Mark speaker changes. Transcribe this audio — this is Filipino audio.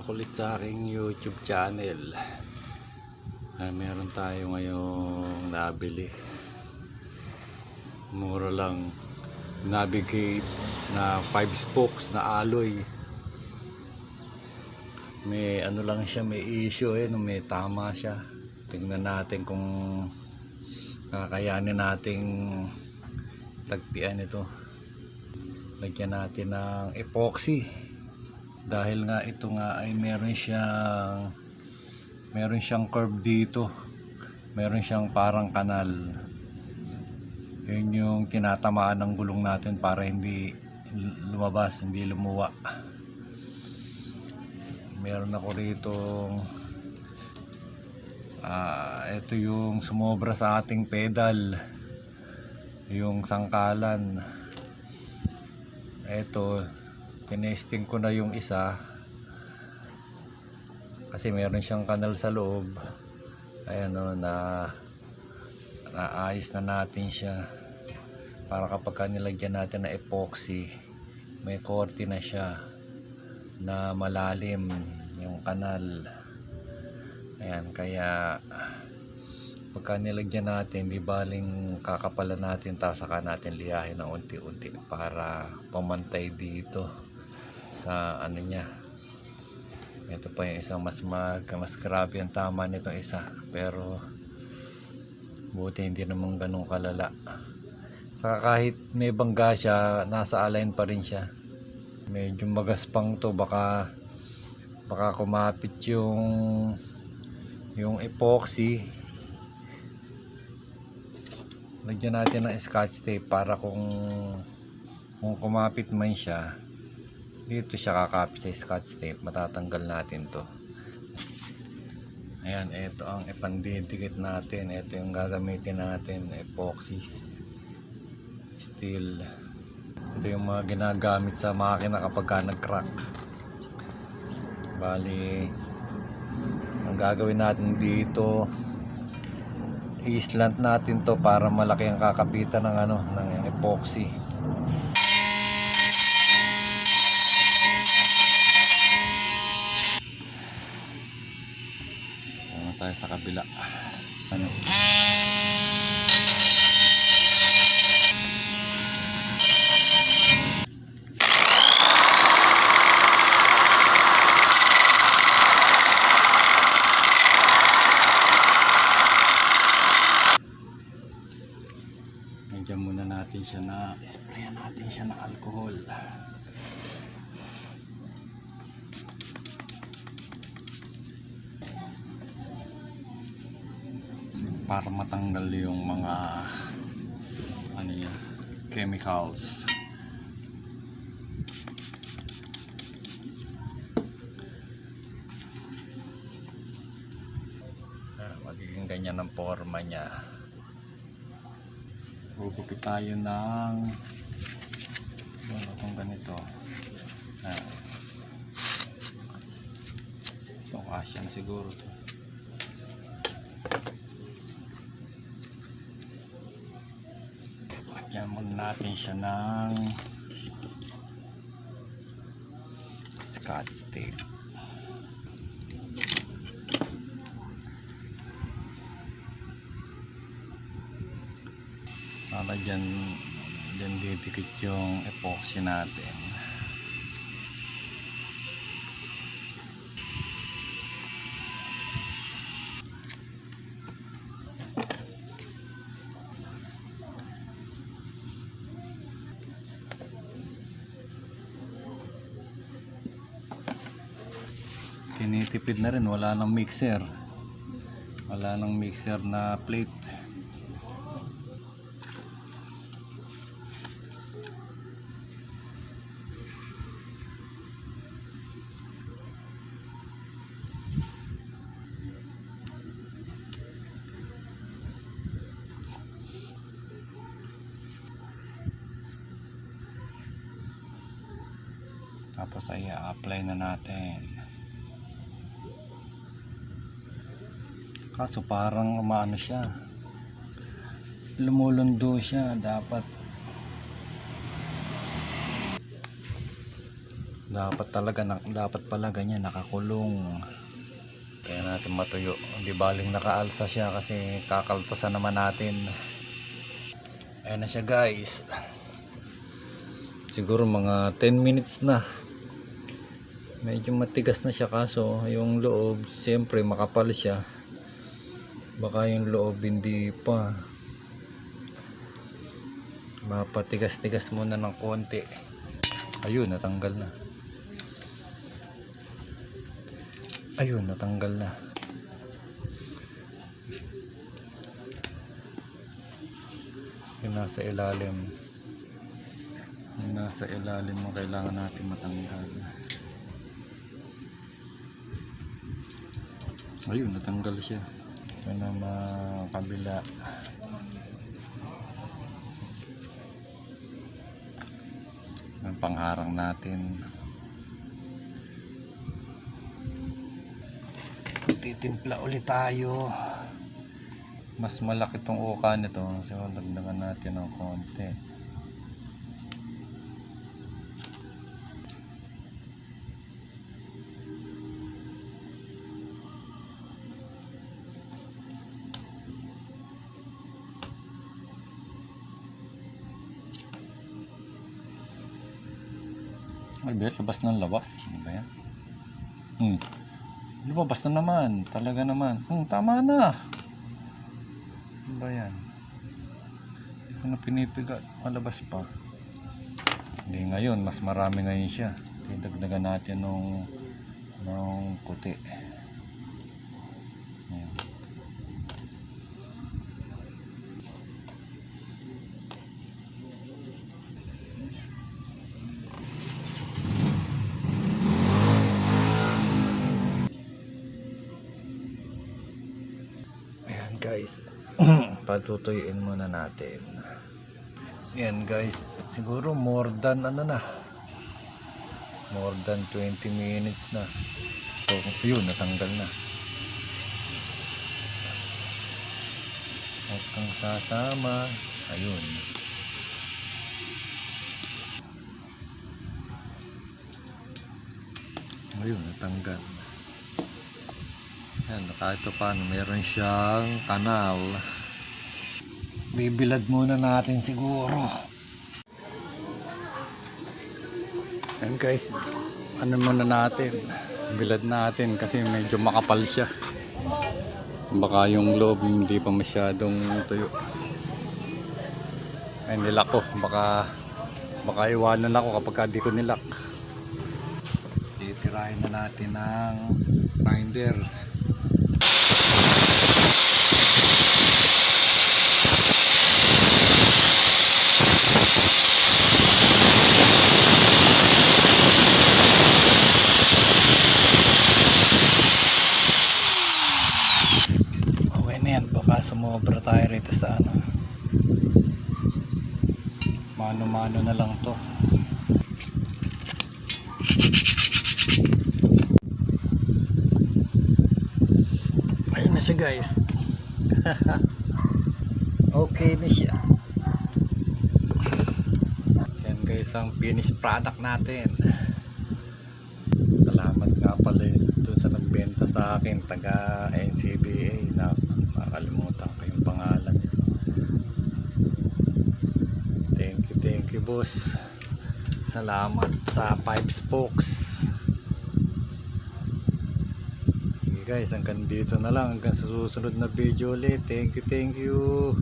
Speaker 1: back ulit sa aking YouTube channel. Meron tayo ngayong nabili, mura lang, Navigate na 5 spokes na alloy. May ano lang siya, may issue may tama siya. Tingnan natin kung kakayanin nating tagpian ito. Lagyan natin ng epoxy dahil nga ito nga ay meron siyang curve dito, meron siyang parang kanal. Yun yung tinatamaan ng gulong natin para hindi lumabas, hindi lumuwa. Meron ako rito ito yung sumobra sa ating pedal, yung sangkalan. Ito, tinesting ko na yung isa kasi meron siyang kanal sa loob. Ayan naayos na natin siya para kapag nilagyan natin na epoxy, may korte na siya na malalim yung kanal. Ayan, kaya pagka nilagyan natin, di baling kakapalan natin tapos saka natin liyahin ng unti-unti para pamantay dito sa ano niya. Ito pa yung isang mas grabe ang tama nitong isa, pero buti hindi naman ganun kalala. Saka kahit may bangga siya, nasa align pa rin siya. Medyo magaspang to, baka kumapit yung epoxy. Lagyan natin ng scotch tape para kung kumapit man siya, dito siya kakapit sa scotch tape, matatanggal natin to. Ayan, ito ang ipandidikit natin. Ito yung gagamitin natin, epoxy steel. Ito yung mga ginagamit sa makina kapag nag-crack. Bali, ang gagawin natin dito, i-slant natin to para malaki ang kakapitan ng epoxy. Tayo sa kabila. Nandiyan muna natin siya na sprayan natin siya ng alcohol para matanggal yung mga chemicals. Magiging ganyan ang forma niya. Gugupit tayo ng itong ganito. Ito kasya na siguro to. Lagyan muna natin siya ng scotch tape. Para dyan didikit yung epoxy natin. Tinitipid na rin, wala nang mixer na plate. Tapos ay apply na natin. Kaso parang umaano siya, lumulundo siya. Dapat Dapat talaga, dapat pala ganyan nakakulong. Kaya natin matuyo. Hindi baling nakaalsa siya kasi kakaltasan naman natin. Ayan na siya guys. Siguro mga 10 minutes na. Medyo matigas na siya kaso yung loob siyempre makapal siya. Baka yung loob hindi pa. Mapatigas-tigas muna ng konti. Ayun, natanggal na. Ayun, natanggal na. Yung nasa ilalim. Yung nasa ilalim mo kailangan natin matanggal. Ayun, natanggal siya. Ito na mga kabila. Ang pangharang natin. Titimpla ulit tayo. Mas malaki tong uka nito. So dagdagan natin ng konti. Albert, labas ng labas. Ano ba yan? Lumabas na naman. Talaga naman. Tama na. Ano ba yan? Hindi ko na pinipigat. Malabas pa. Hindi ngayon. Mas marami ngayon siya. Dagdagan natin nung puti. Ayan. Guys, patutuyuin muna natin. Yan guys, siguro more than more than 20 minutes na. So yun, natanggal na. Huwag kang sasama. Ayun. Ayun, natanggal. Yan, kahit paano meron siyang kanal. Bibilad muna natin siguro. Yan guys, ano muna natin, bilad natin kasi medyo makapal siya. Baka yung loob hindi pa masyadong tuyo. Ay, nilak ko, baka iwanan ako kapag di ko nilak. Titirahin na natin ng binder. Baka sumobra tayo rito sa mano-mano na lang to. Ayun na siya guys. Okay na siya. Yan guys ang finished product natin. Salamat nga pala doon sa nagbenta sa akin, taga NCBA, na nakalimutan ko yung pangalan. Thank you boss. Salamat sa 5 spokes. Sige guys, hanggang dito na lang, hanggang sa susunod na video ulit. Thank you.